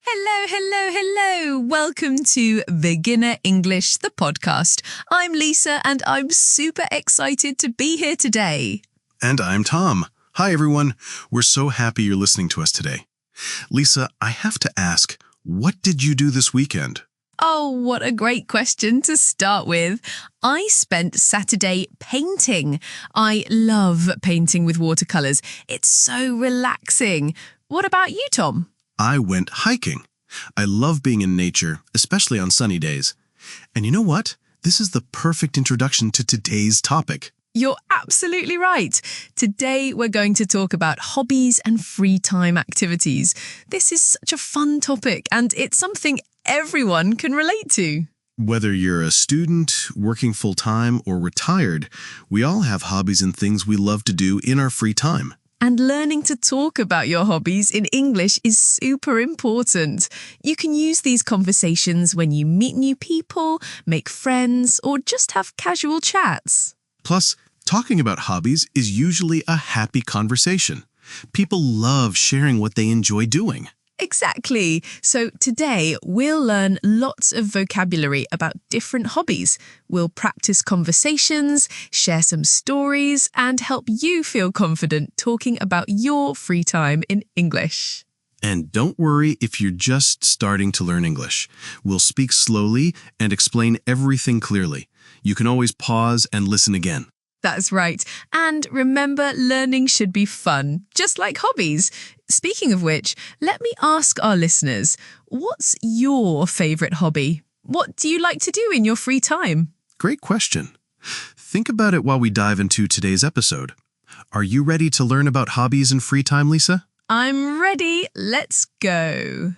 Hello, hello, hello. Welcome to Beginner English, the podcast. I'm Lisa and I'm super excited to be here today. And I'm Tom. Hi, everyone. We're so happy you're listening to us today. Lisa, I have to ask, what did you do this weekend? Oh, what a great question to start with. I spent Saturday painting. I love painting with watercolours. It's so relaxing. What about you, Tom? I went hiking. I love being in nature, especially on sunny days. And you know what? This is the perfect introduction to today's topic. You're absolutely right. Today we're going to talk about hobbies and free time activities. This is such a fun topic and it's something everyone can relate to. Whether you're a student, working full-time, or retired, we all have hobbies and things we love to do in our free time. And learning to talk about your hobbies in English is super important. You can use these conversations when you meet new people, make friends, or just have casual chats. Plus, talking about hobbies is usually a happy conversation. People love sharing what they enjoy doing. Exactly. So today we'll learn lots of vocabulary about different hobbies. We'll practice conversations, share some stories, and help you feel confident talking about your free time in English. And don't worry if you're just starting to learn English. We'll speak slowly and explain everything clearly. You can always pause and listen again. That's right. And remember, learning should be fun, just like hobbies. Speaking of which, let me ask our listeners, what's your favourite hobby? What do you like to do in your free time? Great question. Think about it while we dive into today's episode. Are you ready to learn about hobbies and free time, Lisa? I'm ready. Let's go.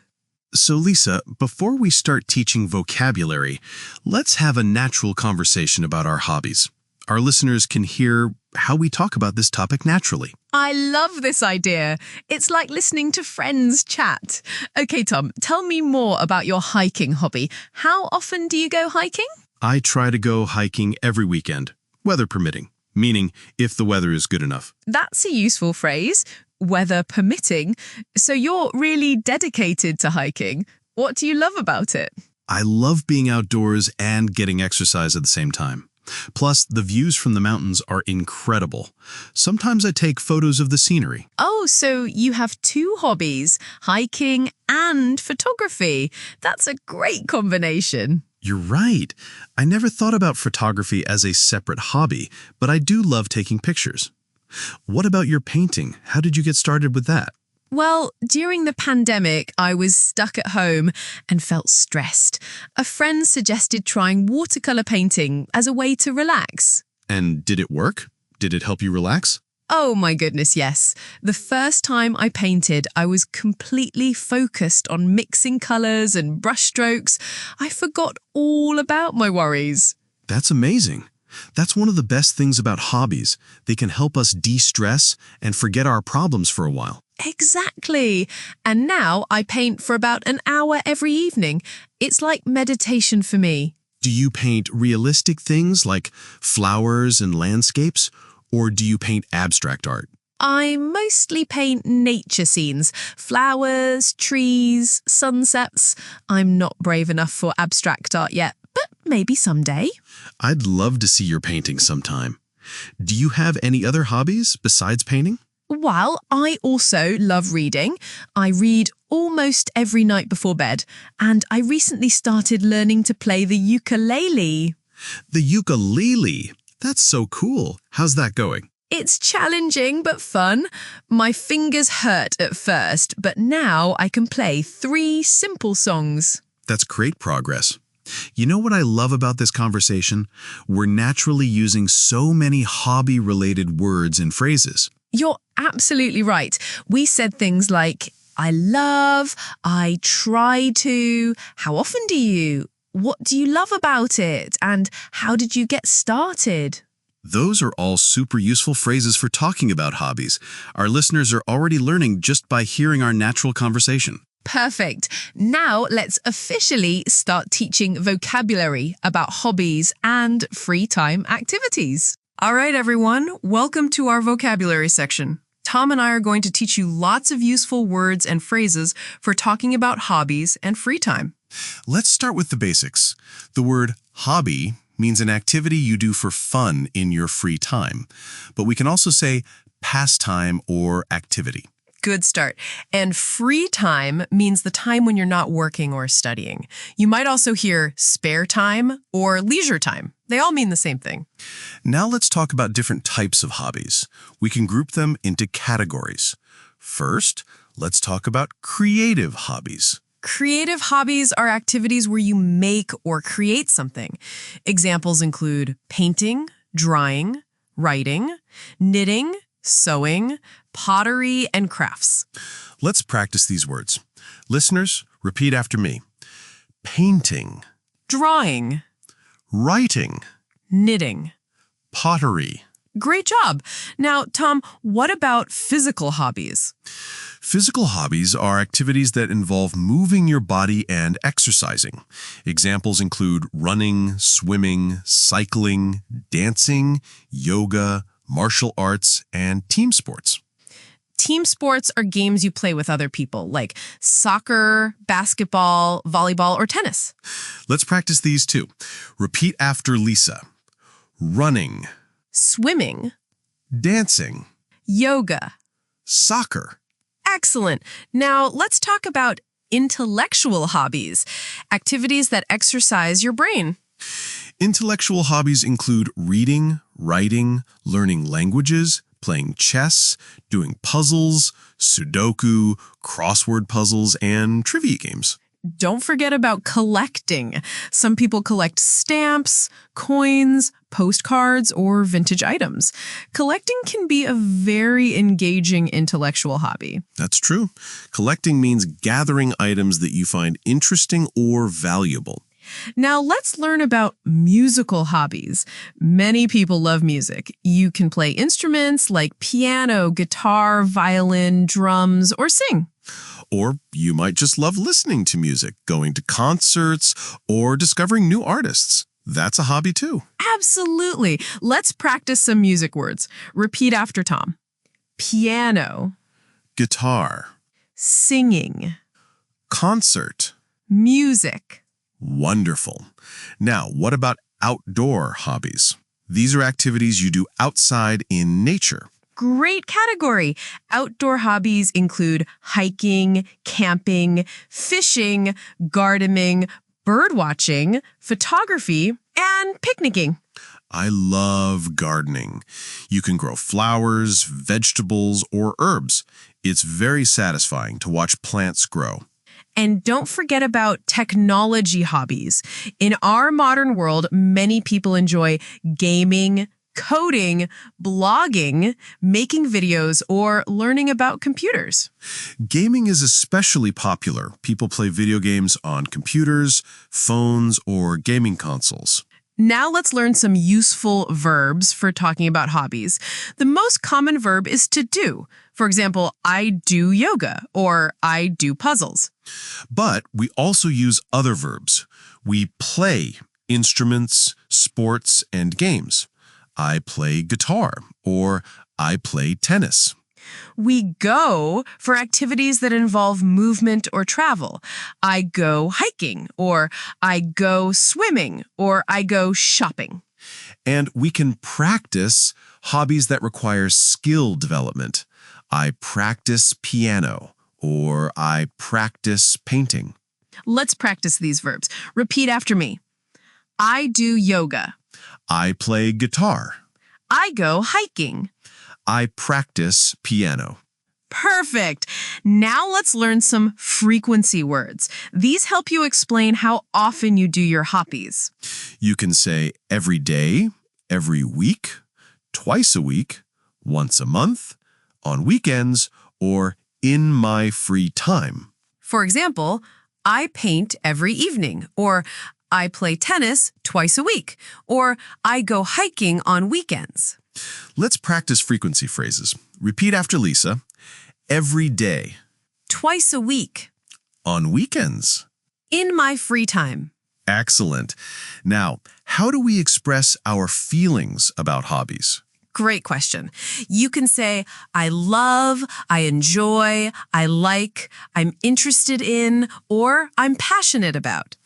So, Lisa, before we start teaching vocabulary, let's have a natural conversation about our hobbies. Our listeners can hear how we talk about this topic naturally. I love this idea. It's like listening to friends chat. Okay, Tom, tell me more about your hiking hobby. How often do you go hiking? I try to go hiking every weekend, weather permitting, meaning if the weather is good enough. That's a useful phrase, weather permitting. So you're really dedicated to hiking. What do you love about it? I love being outdoors and getting exercise at the same time. Plus, the views from the mountains are incredible. Sometimes I take photos of the scenery. Oh, so you have two hobbies, hiking and photography. That's a great combination. You're right. I never thought about photography as a separate hobby, but I do love taking pictures. What about your painting? How did you get started with that? Well, during the pandemic, I was stuck at home and felt stressed. A friend suggested trying watercolour painting as a way to relax. And did it work? Did it help you relax? Oh my goodness, yes. The first time I painted, I was completely focused on mixing colours and brushstrokes. I forgot all about my worries. That's amazing. That's one of the best things about hobbies. They can help us de-stress and forget our problems for a while. Exactly. And now I paint for about an hour every evening. It's like meditation for me. Do you paint realistic things like flowers and landscapes, or do you paint abstract art? I mostly paint nature scenes, flowers, trees, sunsets. I'm not brave enough for abstract art yet, but maybe someday. I'd love to see your paintings sometime. Do you have any other hobbies besides painting? Well, I also love reading. I read almost every night before bed, and I recently started learning to play the ukulele. The ukulele? That's so cool. How's that going? It's challenging but fun. My fingers hurt at first, but now I can play 3 simple songs. That's great progress. You know what I love about this conversation? We're naturally using so many hobby-related words and phrases. You're absolutely right. We said things like, I love, I try to, how often do you, what do you love about it, and how did you get started? Those are all super useful phrases for talking about hobbies. Our listeners are already learning just by hearing our natural conversation. Perfect. Now let's officially start teaching vocabulary about hobbies and free time activities. All right, everyone, welcome to our vocabulary section. Tom and I are going to teach you lots of useful words and phrases for talking about hobbies and free time. Let's start with the basics. The word hobby means an activity you do for fun in your free time. But we can also say pastime or activity. Good start. And free time means the time when you're not working or studying. You might also hear spare time or leisure time. They all mean the same thing. Now let's talk about different types of hobbies. We can group them into categories. First, let's talk about creative hobbies. Creative hobbies are activities where you make or create something. Examples include painting, drawing, writing, knitting, sewing, pottery, and crafts. Let's practice these words. Listeners, repeat after me. Painting, Drawing, writing, knitting. pottery. Great job. Now, Tom, what about physical hobbies? Physical hobbies are activities that involve moving your body and exercising. Examples include running, swimming, cycling, dancing, yoga, martial arts, and team sports. Team sports are games you play with other people, like soccer, basketball, volleyball, or tennis. Let's practice these too. Repeat after Lisa. Running, Swimming, dancing, yoga. soccer. Excellent. Now, let's talk about intellectual hobbies, activities that exercise your brain. Intellectual hobbies include reading, writing, learning languages, playing chess, doing puzzles, Sudoku, crossword puzzles, and trivia games. Don't forget about collecting. Some people collect stamps, coins, postcards, or vintage items. Collecting can be a very engaging intellectual hobby. That's true. Collecting means gathering items that you find interesting or valuable. Now let's learn about musical hobbies. Many people love music. You can play instruments like piano, guitar, violin, drums, or sing. Or you might just love listening to music, going to concerts, or discovering new artists. That's a hobby too. Absolutely. Let's practice some music words. Repeat after Tom. Piano, Guitar, singing, concert. music. Wonderful. Now, what about outdoor hobbies? These are activities you do outside in nature. Great category. Outdoor hobbies include hiking, camping, fishing, gardening, bird watching, photography, and picnicking. I love gardening. You can grow flowers, vegetables, or herbs. It's very satisfying to watch plants grow. And don't forget about technology hobbies. In our modern world, many people enjoy gaming, coding, blogging, making videos, or learning about computers. Gaming is especially popular. People play video games on computers, phones, or gaming consoles. Now let's learn some useful verbs for talking about hobbies. The most common verb is to do. For example, I do yoga or I do puzzles. But we also use other verbs. We play instruments, sports, and games. I play guitar or I play tennis. We go for activities that involve movement or travel. I go hiking, or I go swimming, or I go shopping. And we can practice hobbies that require skill development. I practice piano or I practice painting. Let's practice these verbs. Repeat after me. I do yoga. I play guitar. I go hiking. I practice piano. Perfect. Now let's learn some frequency words. These help you explain how often you do your hobbies. You can say every day, every week, twice a week, once a month, on weekends, or in my free time. For example, I paint every evening, or I play tennis twice a week, or I go hiking on weekends. Let's practice frequency phrases. Repeat after Lisa. Every day. Twice a week. On weekends. In my free time. Excellent. Now, how do we express our feelings about hobbies? Great question. You can say, I love, I enjoy, I like, I'm interested in, or I'm passionate about.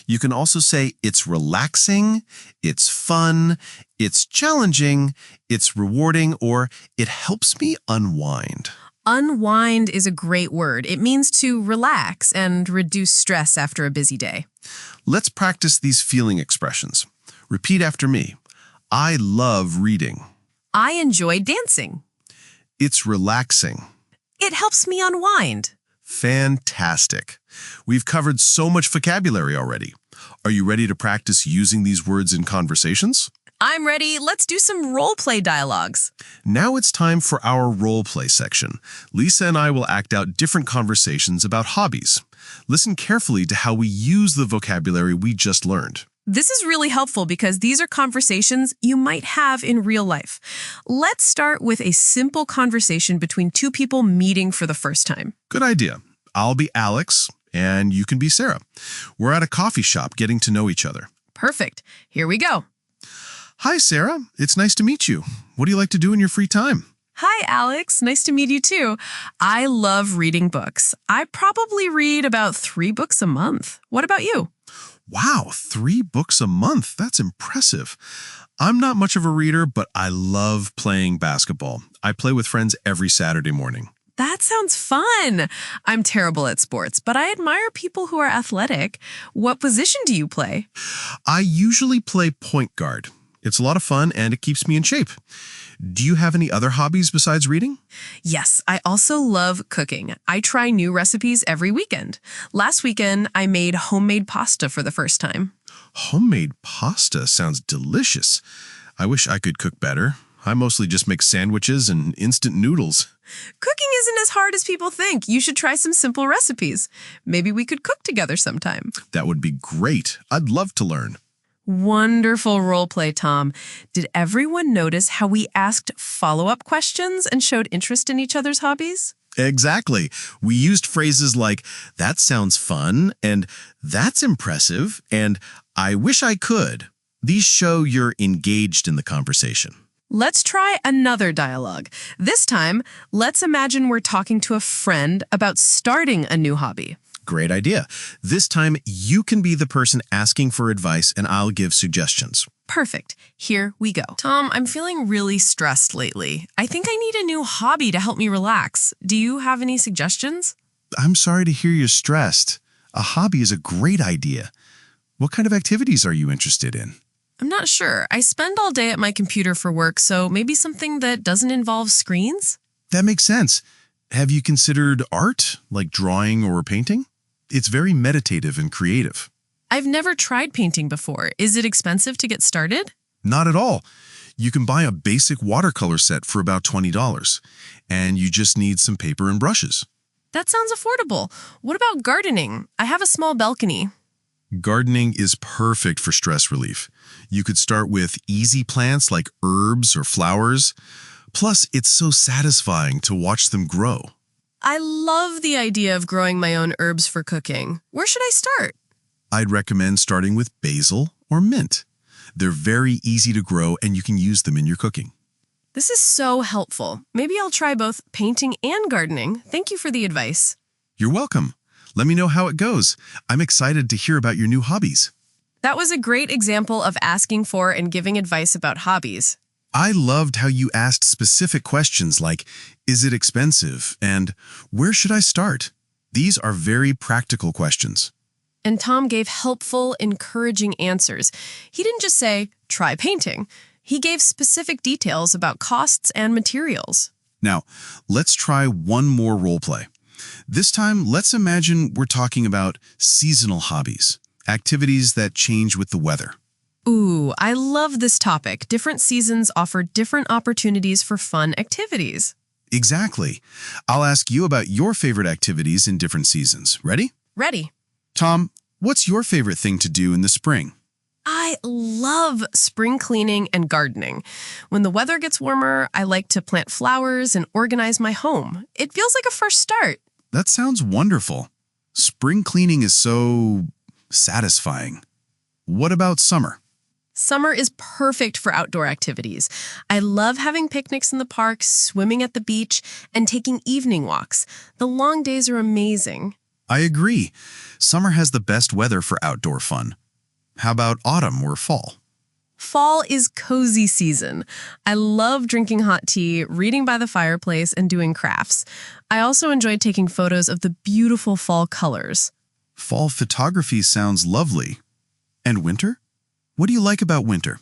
You can also say it's relaxing, it's fun, it's challenging, it's rewarding, or it helps me unwind. Unwind is a great word. It means to relax and reduce stress after a busy day. Let's practice these feeling expressions. Repeat after me. I love reading. I enjoy dancing. It's relaxing. It helps me unwind. Fantastic. We've covered so much vocabulary already. Are you ready to practice using these words in conversations? I'm ready. Let's do some role play dialogues. Now it's time for our role play section. Lisa and I will act out different conversations about hobbies. Listen carefully to how we use the vocabulary we just learned. This is really helpful because these are conversations you might have in real life. Let's start with a simple conversation between two people meeting for the first time. Good idea. I'll be Alex, and you can be Sarah. We're at a coffee shop getting to know each other. Perfect. Here we go. Hi, Sarah. It's nice to meet you. What do you like to do in your free time? Hi, Alex. Nice to meet you too. I love reading books. I probably read about 3 books a month. What about you? Wow, 3 books a month. That's impressive. I'm not much of a reader, but I love playing basketball. I play with friends every Saturday morning. That sounds fun. I'm terrible at sports, but I admire people who are athletic. What position do you play? I usually play point guard. It's a lot of fun and it keeps me in shape. Do you have any other hobbies besides reading? Yes, I also love cooking. I try new recipes every weekend. Last weekend, I made homemade pasta for the first time. Homemade pasta sounds delicious. I wish I could cook better. I mostly just make sandwiches and instant noodles. Cooking isn't as hard as people think. You should try some simple recipes. Maybe we could cook together sometime. That would be great. I'd love to learn. Wonderful role play, Tom. Did everyone notice how we asked follow-up questions and showed interest in each other's hobbies? Exactly. We used phrases like, that sounds fun, and that's impressive, and I wish I could. These show you're engaged in the conversation. Let's try another dialogue. This time, let's imagine we're talking to a friend about starting a new hobby. Great idea. This time, you can be the person asking for advice, and I'll give suggestions. Perfect. Here we go. Tom, I'm feeling really stressed lately. I think I need a new hobby to help me relax. Do you have any suggestions? I'm sorry to hear you're stressed. A hobby is a great idea. What kind of activities are you interested in? I'm not sure. I spend all day at my computer for work, so maybe something that doesn't involve screens? That makes sense. Have you considered art, like drawing or painting? It's very meditative and creative. I've never tried painting before. Is it expensive to get started? Not at all. You can buy a basic watercolor set for about $20, and you just need some paper and brushes. That sounds affordable. What about gardening? I have a small balcony. Gardening is perfect for stress relief. You could start with easy plants like herbs or flowers. Plus, it's so satisfying to watch them grow. I love the idea of growing my own herbs for cooking. Where should I start? I'd recommend starting with basil or mint. They're very easy to grow and you can use them in your cooking. This is so helpful. Maybe I'll try both painting and gardening. Thank you for the advice. You're welcome. Let me know how it goes. I'm excited to hear about your new hobbies. That was a great example of asking for and giving advice about hobbies. I loved how you asked specific questions like, is it expensive? And where should I start? These are very practical questions. And Tom gave helpful, encouraging answers. He didn't just say, try painting. He gave specific details about costs and materials. Now, let's try one more role play. This time, let's imagine we're talking about seasonal hobbies, activities that change with the weather. Ooh, I love this topic. Different seasons offer different opportunities for fun activities. Exactly. I'll ask you about your favorite activities in different seasons. Ready? Ready. Tom, what's your favorite thing to do in the spring? I love spring cleaning and gardening. When the weather gets warmer, I like to plant flowers and organize my home. It feels like a fresh start. That sounds wonderful. Spring cleaning is so satisfying. What about summer? Summer is perfect for outdoor activities. I love having picnics in the park, swimming at the beach, and taking evening walks. The long days are amazing. I agree. Summer has the best weather for outdoor fun. How about autumn or fall? Fall is cozy season. I love drinking hot tea, reading by the fireplace, and doing crafts. I also enjoy taking photos of the beautiful fall colors. Fall photography sounds lovely. And winter? What do you like about winter?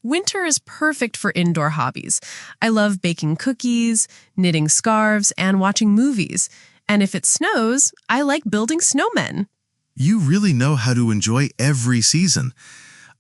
Winter is perfect for indoor hobbies. I love baking cookies, knitting scarves, and watching movies. And if it snows, I like building snowmen. You really know how to enjoy every season.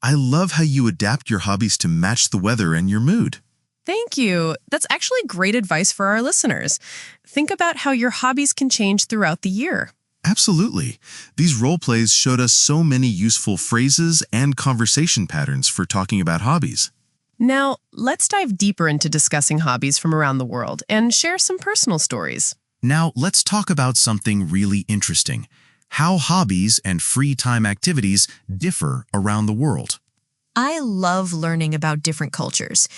I love how you adapt your hobbies to match the weather and your mood. Thank you. That's actually great advice for our listeners. Think about how your hobbies can change throughout the year. Absolutely. These role plays showed us so many useful phrases and conversation patterns for talking about hobbies. Now, let's dive deeper into discussing hobbies from around the world and share some personal stories. Now, let's talk about something really interesting: how hobbies and free time activities differ around the world. I love learning about different cultures.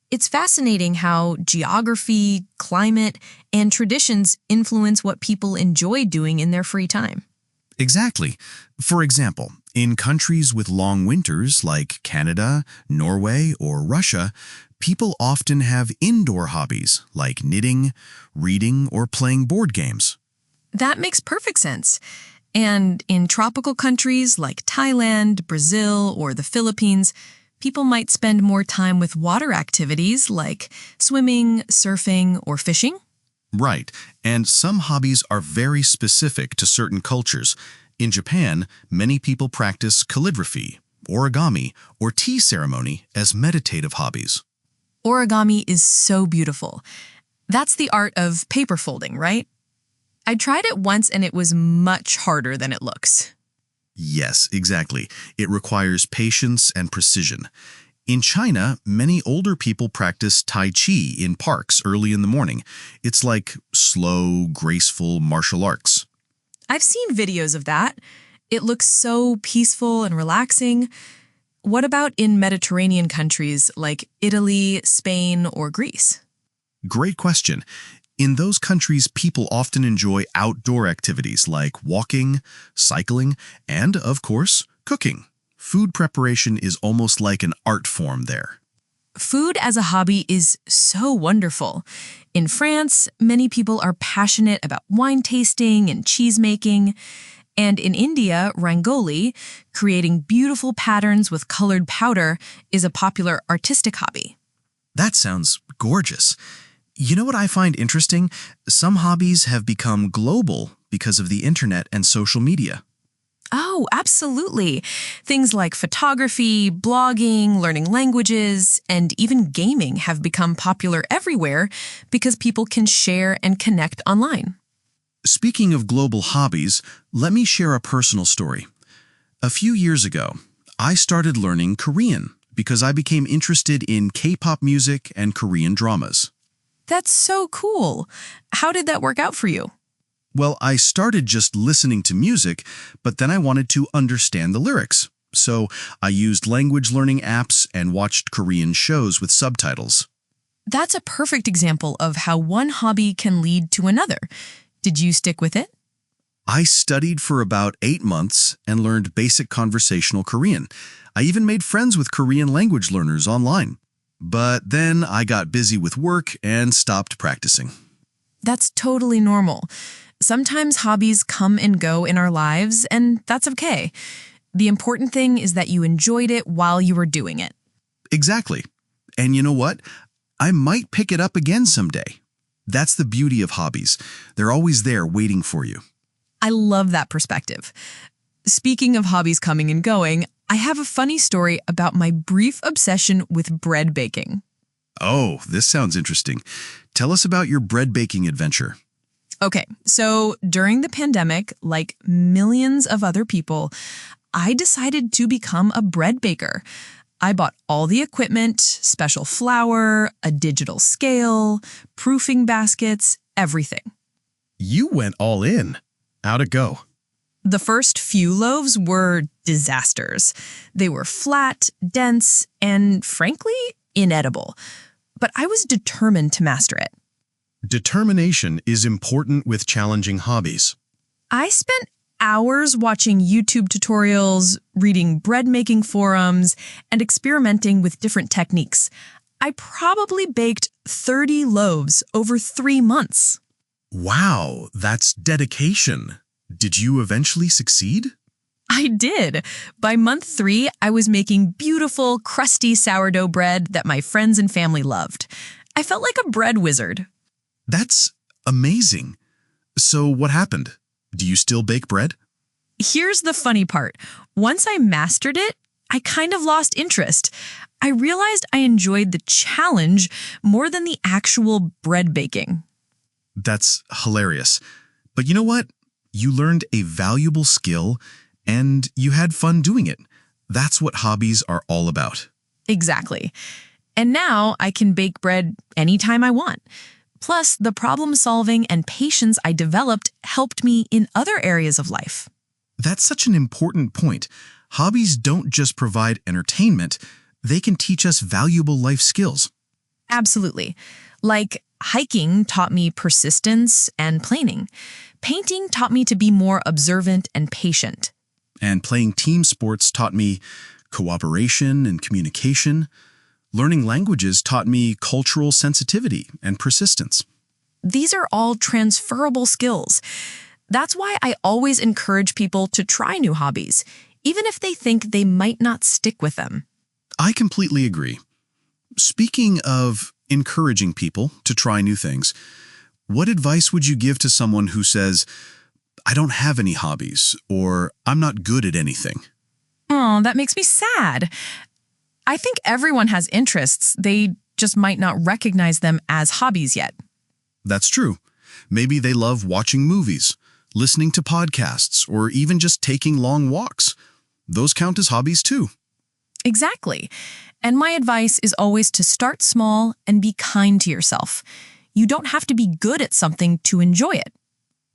It's fascinating how geography, climate, and traditions influence what people enjoy doing in their free time. Exactly. For example, in countries with long winters like Canada, Norway, or Russia, people often have indoor hobbies like knitting, reading, or playing board games. That makes perfect sense. And in tropical countries like Thailand, Brazil, or the Philippines, people might spend more time with water activities like swimming, surfing, or fishing. Right, and some hobbies are very specific to certain cultures. In Japan, many people practice calligraphy, origami, or tea ceremony as meditative hobbies. Origami is so beautiful. That's the art of paper folding, right? I tried it once and it was much harder than it looks. Yes, exactly. It requires patience and precision. In China, many older people practice Tai Chi in parks early in the morning. It's like slow, graceful martial arts. I've seen videos of that. It looks so peaceful and relaxing. What about in Mediterranean countries like Italy, Spain, or Greece? Great question. In those countries, people often enjoy outdoor activities like walking, cycling, and, of course, cooking. Food preparation is almost like an art form there. Food as a hobby is so wonderful. In France, many people are passionate about wine tasting and cheese making. And in India, Rangoli, creating beautiful patterns with colored powder, is a popular artistic hobby. That sounds gorgeous. You know what I find interesting? Some hobbies have become global because of the internet and social media. Oh, absolutely. Things like photography, blogging, learning languages, and even gaming have become popular everywhere because people can share and connect online. Speaking of global hobbies, let me share a personal story. A few years ago, I started learning Korean because I became interested in K-pop music and Korean dramas. That's so cool. How did that work out for you? Well, I started just listening to music, but then I wanted to understand the lyrics. So I used language learning apps and watched Korean shows with subtitles. That's a perfect example of how one hobby can lead to another. Did you stick with it? I studied for about 8 months and learned basic conversational Korean. I even made friends with Korean language learners online. But then I got busy with work and stopped practicing. That's totally normal. Sometimes hobbies come and go in our lives, and that's okay. The important thing is that you enjoyed it while you were doing it. Exactly. And you know what? I might pick it up again someday. That's the beauty of hobbies. They're always there waiting for you. I love that perspective. Speaking of hobbies coming and going, I have a funny story about my brief obsession with bread baking. Oh, this sounds interesting. Tell us about your bread baking adventure. Okay, so during the pandemic, like millions of other people, I decided to become a bread baker. I bought all the equipment, special flour, a digital scale, proofing baskets, everything. You went all in. How'd it go? The first few loaves were disasters. They were flat, dense, and frankly, inedible. But I was determined to master it. Determination is important with challenging hobbies. I spent hours watching YouTube tutorials, reading bread-making forums, and experimenting with different techniques. I probably baked 30 loaves over 3 months. Wow, that's dedication. Did you eventually succeed? I did. By month 3, I was making beautiful, crusty sourdough bread that my friends and family loved. I felt like a bread wizard. That's amazing. So what happened? Do you still bake bread? Here's the funny part. Once I mastered it, I kind of lost interest. I realized I enjoyed the challenge more than the actual bread baking. That's hilarious. But you know what? You learned a valuable skill and you had fun doing it. That's what hobbies are all about. Exactly. And now I can bake bread anytime I want. Plus, the problem solving and patience I developed helped me in other areas of life. That's such an important point. Hobbies don't just provide entertainment, they can teach us valuable life skills. Absolutely. Like hiking taught me persistence and planning. Painting taught me to be more observant and patient. And playing team sports taught me cooperation and communication. Learning languages taught me cultural sensitivity and persistence. These are all transferable skills. That's why I always encourage people to try new hobbies, even if they think they might not stick with them. I completely agree. Speaking of encouraging people to try new things, what advice would you give to someone who says, I don't have any hobbies, or I'm not good at anything? Oh, that makes me sad. I think everyone has interests. They just might not recognize them as hobbies yet. That's true. Maybe they love watching movies, listening to podcasts, or even just taking long walks. Those count as hobbies too. Exactly. And my advice is always to start small and be kind to yourself. You don't have to be good at something to enjoy it.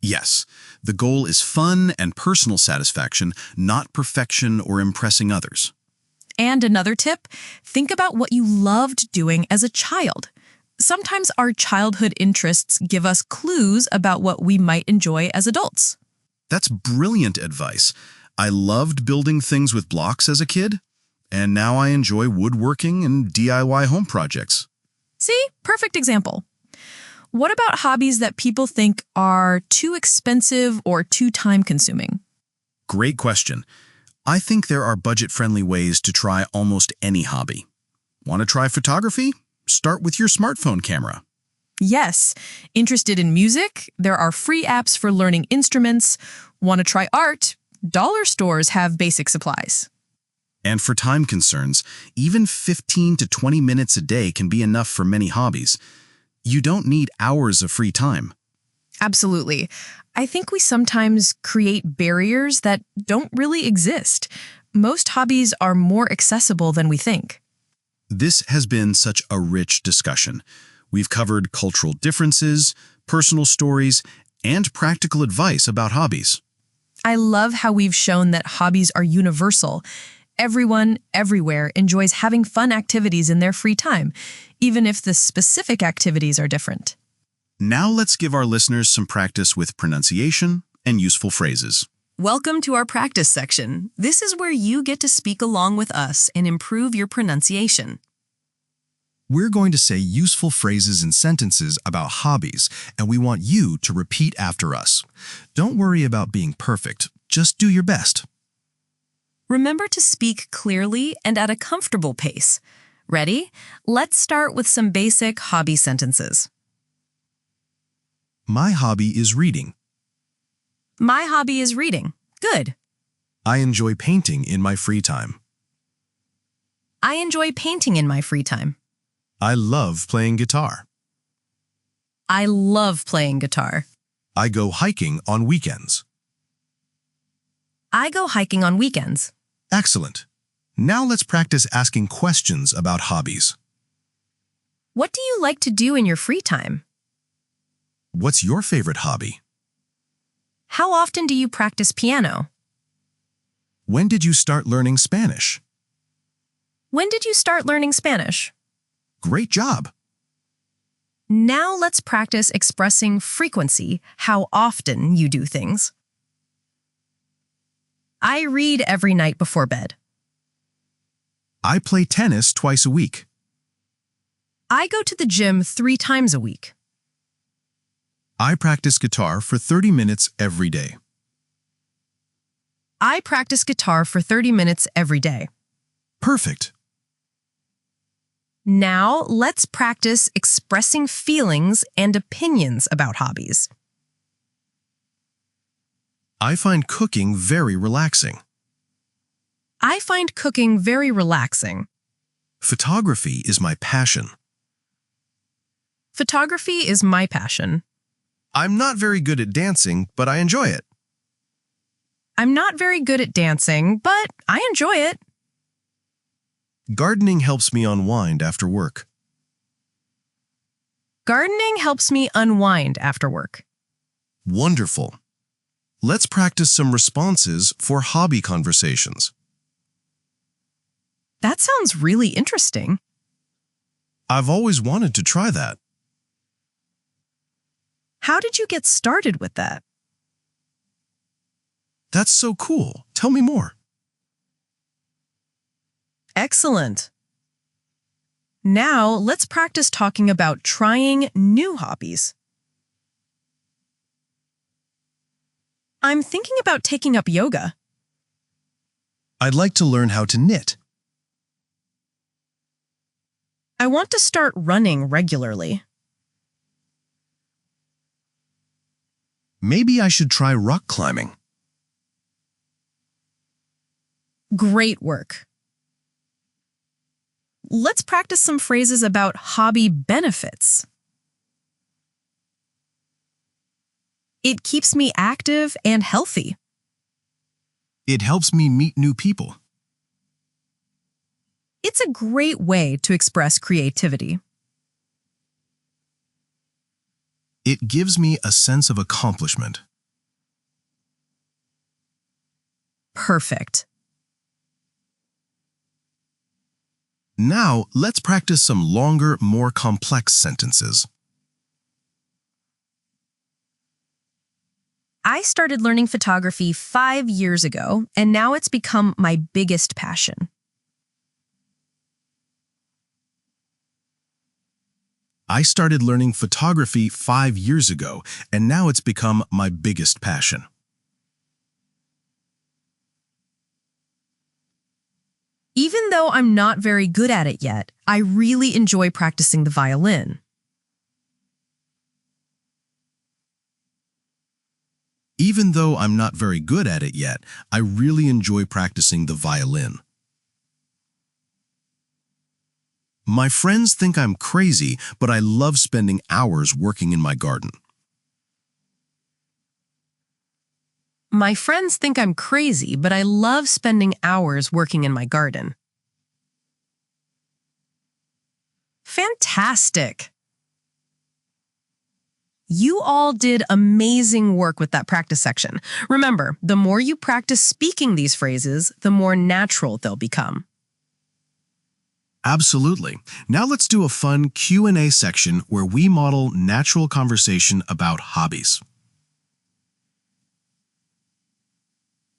Yes, the goal is fun and personal satisfaction, not perfection or impressing others. And another tip, think about what you loved doing as a child. Sometimes our childhood interests give us clues about what we might enjoy as adults. That's brilliant advice. I loved building things with blocks as a kid, and now I enjoy woodworking and DIY home projects. See? Perfect example. What about hobbies that people think are too expensive or too time-consuming? Great question. I think there are budget-friendly ways to try almost any hobby. Want to try photography? Start with your smartphone camera. Yes. Interested in music? There are free apps for learning instruments. Want to try art? Dollar stores have basic supplies. And for time concerns, even 15 to 20 minutes a day can be enough for many hobbies. You don't need hours of free time. Absolutely. I think we sometimes create barriers that don't really exist. Most hobbies are more accessible than we think. This has been such a rich discussion. We've covered cultural differences, personal stories, and practical advice about hobbies. I love how we've shown that hobbies are universal. Everyone, everywhere, enjoys having fun activities in their free time, even if the specific activities are different. Now let's give our listeners some practice with pronunciation and useful phrases. Welcome to our practice section. This is where you get to speak along with us and improve your pronunciation. We're going to say useful phrases and sentences about hobbies, and we want you to repeat after us. Don't worry about being perfect. Just do your best. Remember to speak clearly and at a comfortable pace. Ready? Let's start with some basic hobby sentences. My hobby is reading. My hobby is reading. Good. I enjoy painting in my free time. I enjoy painting in my free time. I love playing guitar. I love playing guitar. I go hiking on weekends. I go hiking on weekends. Excellent. Now let's practice asking questions about hobbies. What do you like to do in your free time? What's your favorite hobby? How often do you practice piano? When did you start learning Spanish? When did you start learning Spanish? Great job! Now let's practice expressing frequency, how often you do things. I read every night before bed. I play tennis twice a week. I go to the gym 3 times a week. I practice guitar for 30 minutes every day. I practice guitar for 30 minutes every day. Perfect! Now let's practice expressing feelings and opinions about hobbies. I find cooking very relaxing. I find cooking very relaxing. Photography is my passion. Photography is my passion. I'm not very good at dancing, but I enjoy it. I'm not very good at dancing, but I enjoy it. Gardening helps me unwind after work. Gardening helps me unwind after work. Wonderful! Let's practice some responses for hobby conversations. That sounds really interesting. I've always wanted to try that. How did you get started with that? That's so cool. Tell me more. Excellent. Now let's practice talking about trying new hobbies. I'm thinking about taking up yoga. I'd like to learn how to knit. I want to start running regularly. Maybe I should try rock climbing. Great work. Let's practice some phrases about hobby benefits. It keeps me active and healthy. It helps me meet new people. It's a great way to express creativity. It gives me a sense of accomplishment. Perfect. Now, let's practice some longer, more complex sentences. I started learning photography 5 years ago, and now it's become my biggest passion. I started learning photography 5 years ago, and now it's become my biggest passion. Even though I'm not very good at it yet, I really enjoy practicing the violin. Even though I'm not very good at it yet, I really enjoy practicing the violin. My friends think I'm crazy, but I love spending hours working in my garden. My friends think I'm crazy, but I love spending hours working in my garden. Fantastic! You all did amazing work with that practice section. Remember, the more you practice speaking these phrases, the more natural they'll become. Absolutely. Now let's do a fun Q&A section where we model natural conversation about hobbies.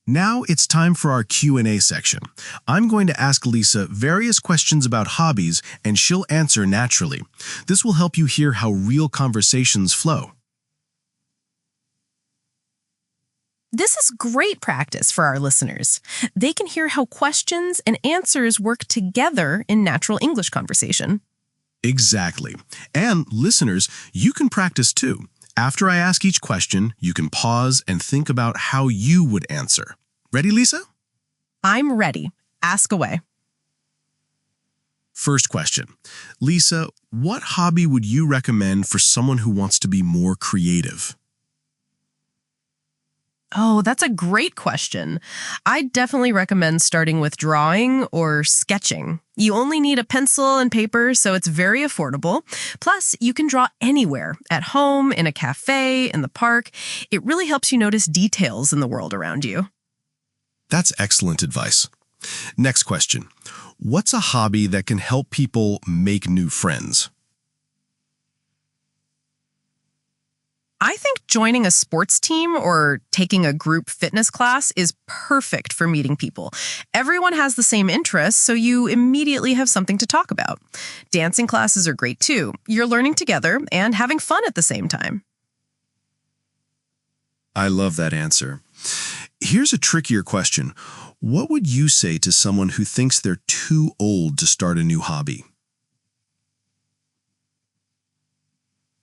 Now it's time for our Q&A section. I'm going to ask Lisa various questions about hobbies and she'll answer naturally. This will help you hear how real conversations flow. This is great practice for our listeners. They can hear how questions and answers work together in natural English conversation. Exactly. And listeners, you can practice too. After I ask each question, you can pause and think about how you would answer. Ready, Lisa? I'm ready. Ask away. First question. Lisa, what hobby would you recommend for someone who wants to be more creative? Oh, that's a great question. I definitely recommend starting with drawing or sketching. You only need a pencil and paper, so it's very affordable. Plus, you can draw anywhere, at home, in a cafe, in the park. It really helps you notice details in the world around you. That's excellent advice. Next question. What's a hobby that can help people make new friends? I think joining a sports team or taking a group fitness class is perfect for meeting people. Everyone has the same interests, so you immediately have something to talk about. Dancing classes are great too. You're learning together and having fun at the same time. I love that answer. Here's a trickier question. What would you say to someone who thinks they're too old to start a new hobby?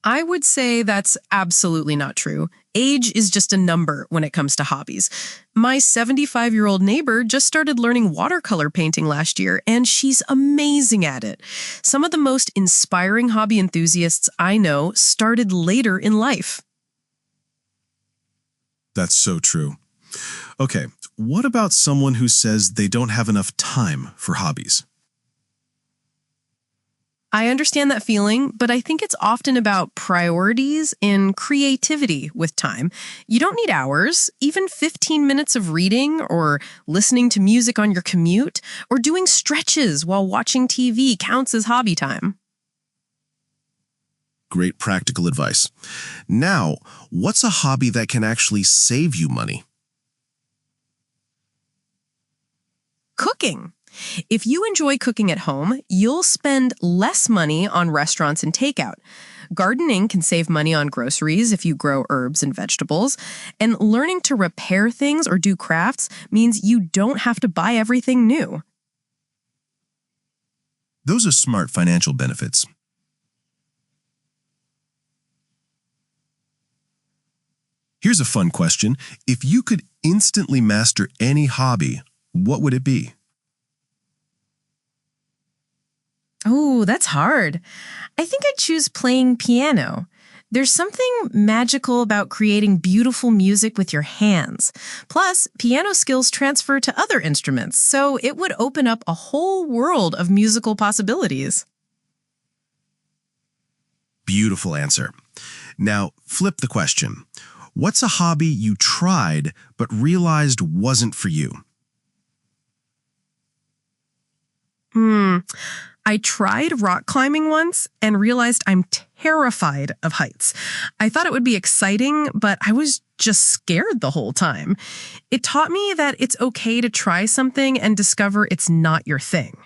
I would say that's absolutely not true. Age is just a number when it comes to hobbies. My 75-year-old neighbor just started learning watercolor painting last year, and she's amazing at it. Some of the most inspiring hobby enthusiasts I know started later in life. That's so true. Okay, what about someone who says they don't have enough time for hobbies? I understand that feeling, but I think it's often about priorities and creativity with time. You don't need hours. Even 15 minutes of reading or listening to music on your commute or doing stretches while watching TV counts as hobby time. Great practical advice. Now, what's a hobby that can actually save you money? Cooking. If you enjoy cooking at home, you'll spend less money on restaurants and takeout. Gardening can save money on groceries if you grow herbs and vegetables. And learning to repair things or do crafts means you don't have to buy everything new. Those are smart financial benefits. Here's a fun question. If you could instantly master any hobby, what would it be? Oh, that's hard. I think I'd choose playing piano. There's something magical about creating beautiful music with your hands. Plus, piano skills transfer to other instruments, so it would open up a whole world of musical possibilities. Beautiful answer. Now, flip the question. What's a hobby you tried but realized wasn't for you? I tried rock climbing once and realized I'm terrified of heights. I thought it would be exciting, but I was just scared the whole time. It taught me that it's okay to try something and discover it's not your thing.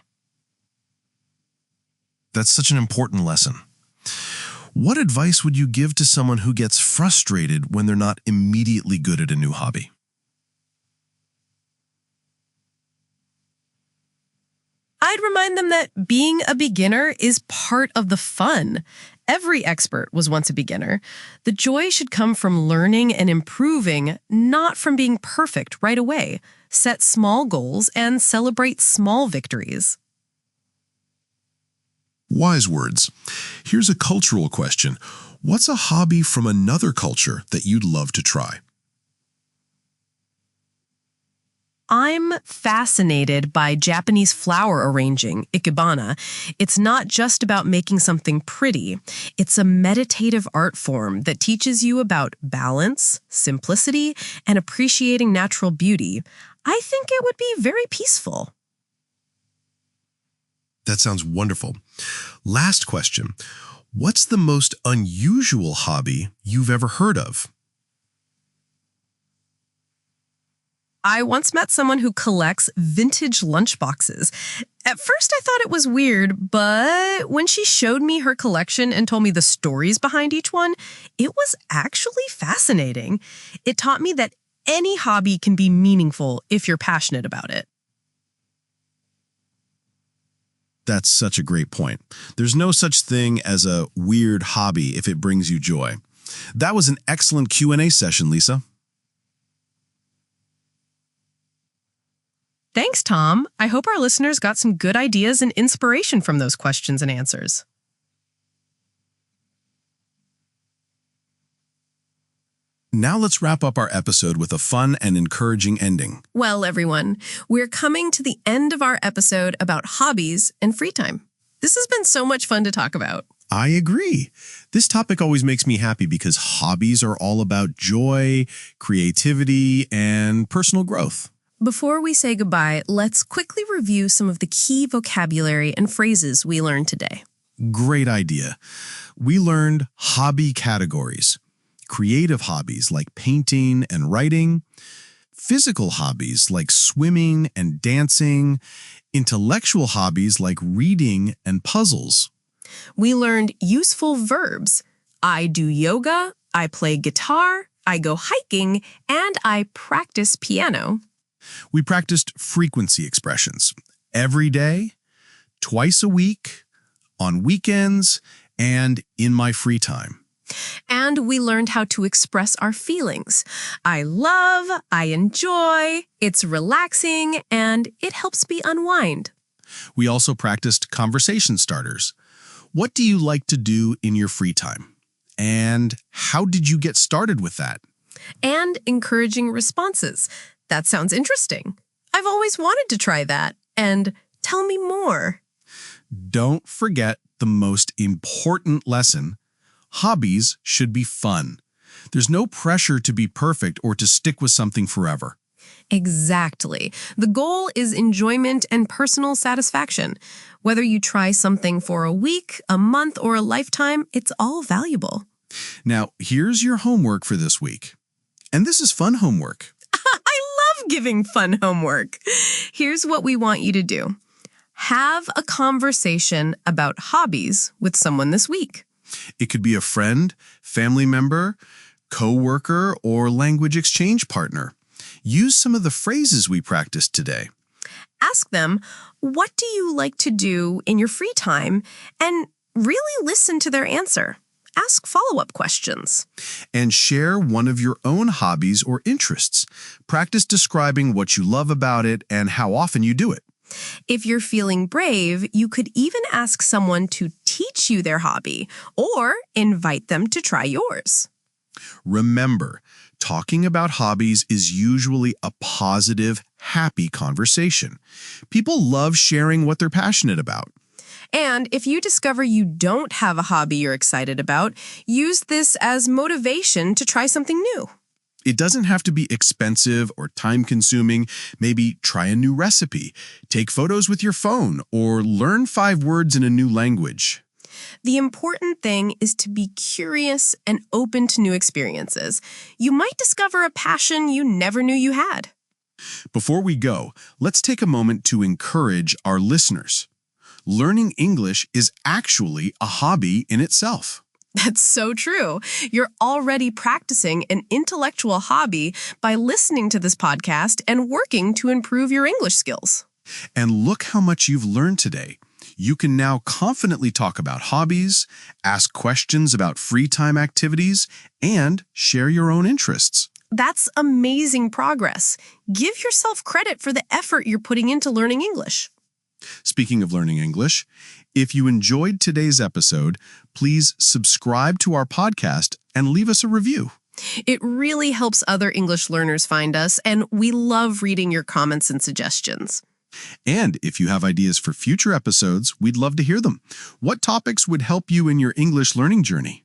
That's such an important lesson. What advice would you give to someone who gets frustrated when they're not immediately good at a new hobby? I'd remind them that being a beginner is part of the fun. Every expert was once a beginner. The joy should come from learning and improving, not from being perfect right away. Set small goals and celebrate small victories. Wise words. Here's a cultural question. What's a hobby from another culture that you'd love to try? I'm fascinated by Japanese flower arranging, ikebana. It's not just about making something pretty. It's a meditative art form that teaches you about balance, simplicity, and appreciating natural beauty. I think it would be very peaceful. That sounds wonderful. Last question. What's the most unusual hobby you've ever heard of? I once met someone who collects vintage lunchboxes. At first, I thought it was weird, but when she showed me her collection and told me the stories behind each one, it was actually fascinating. It taught me that any hobby can be meaningful if you're passionate about it. That's such a great point. There's no such thing as a weird hobby if it brings you joy. That was an excellent Q&A session, Lisa. Thanks, Tom. I hope our listeners got some good ideas and inspiration from those questions and answers. Now let's wrap up our episode with a fun and encouraging ending. Well, everyone, we're coming to the end of our episode about hobbies and free time. This has been so much fun to talk about. I agree. This topic always makes me happy because hobbies are all about joy, creativity, and personal growth. Before we say goodbye, let's quickly review some of the key vocabulary and phrases we learned today. Great idea. We learned hobby categories. Creative hobbies like painting and writing, physical hobbies like swimming and dancing, intellectual hobbies like reading and puzzles. We learned useful verbs. I do yoga, I play guitar, I go hiking, and I practice piano. We practiced frequency expressions every day, twice a week, on weekends, and in my free time. And we learned how to express our feelings. I love, I enjoy, it's relaxing, and it helps me unwind. We also practiced conversation starters. What do you like to do in your free time? And how did you get started with that? And encouraging responses. That sounds interesting. I've always wanted to try that. And tell me more. Don't forget the most important lesson. Hobbies should be fun. There's no pressure to be perfect or to stick with something forever. Exactly. The goal is enjoyment and personal satisfaction. Whether you try something for a week, a month, or a lifetime, it's all valuable. Now, here's your homework for this week. And this is fun homework. I love giving fun homework. Here's what we want you to do. Have a conversation about hobbies with someone this week. It could be a friend, family member, co-worker, or language exchange partner. Use some of the phrases we practiced today. Ask them, what do you like to do in your free time? And really listen to their answer. Ask follow-up questions. And share one of your own hobbies or interests. Practice describing what you love about it and how often you do it. If you're feeling brave, you could even ask someone to teach you their hobby or invite them to try yours. Remember, talking about hobbies is usually a positive, happy conversation. People love sharing what they're passionate about. And if you discover you don't have a hobby you're excited about, use this as motivation to try something new. It doesn't have to be expensive or time-consuming. Maybe try a new recipe, take photos with your phone, or learn 5 words in a new language. The important thing is to be curious and open to new experiences. You might discover a passion you never knew you had. Before we go, let's take a moment to encourage our listeners. Learning English is actually a hobby in itself. That's so true. You're already practicing an intellectual hobby by listening to this podcast and working to improve your English skills. And look how much you've learned today. You can now confidently talk about hobbies, ask questions about free time activities, and share your own interests. That's amazing progress. Give yourself credit for the effort you're putting into learning English. Speaking of learning English, if you enjoyed today's episode, please subscribe to our podcast and leave us a review. It really helps other English learners find us, and we love reading your comments and suggestions. And if you have ideas for future episodes, we'd love to hear them. What topics would help you in your English learning journey?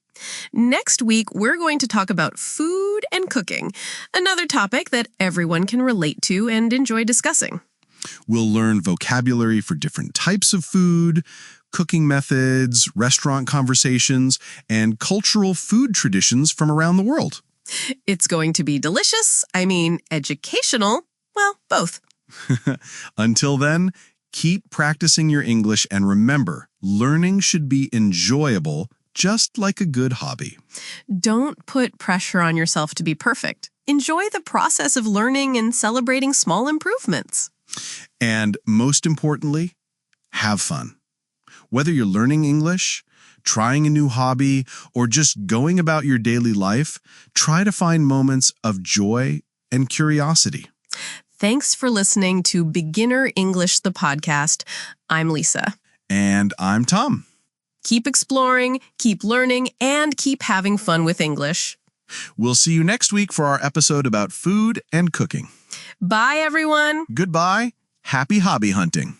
Next week, we're going to talk about food and cooking, another topic that everyone can relate to and enjoy discussing. We'll learn vocabulary for different types of food, cooking methods, restaurant conversations, and cultural food traditions from around the world. It's going to be delicious, educational, well, both. Until then, keep practicing your English and remember, learning should be enjoyable, just like a good hobby. Don't put pressure on yourself to be perfect. Enjoy the process of learning and celebrating small improvements. And most importantly, have fun. Whether you're learning English, trying a new hobby, or just going about your daily life, try to find moments of joy and curiosity. Thanks for listening to Beginner English, the podcast. I'm Lisa. And I'm Tom. Keep exploring, keep learning, and keep having fun with English. We'll see you next week for our episode about food and cooking. Bye, everyone. Goodbye. Happy hobby hunting.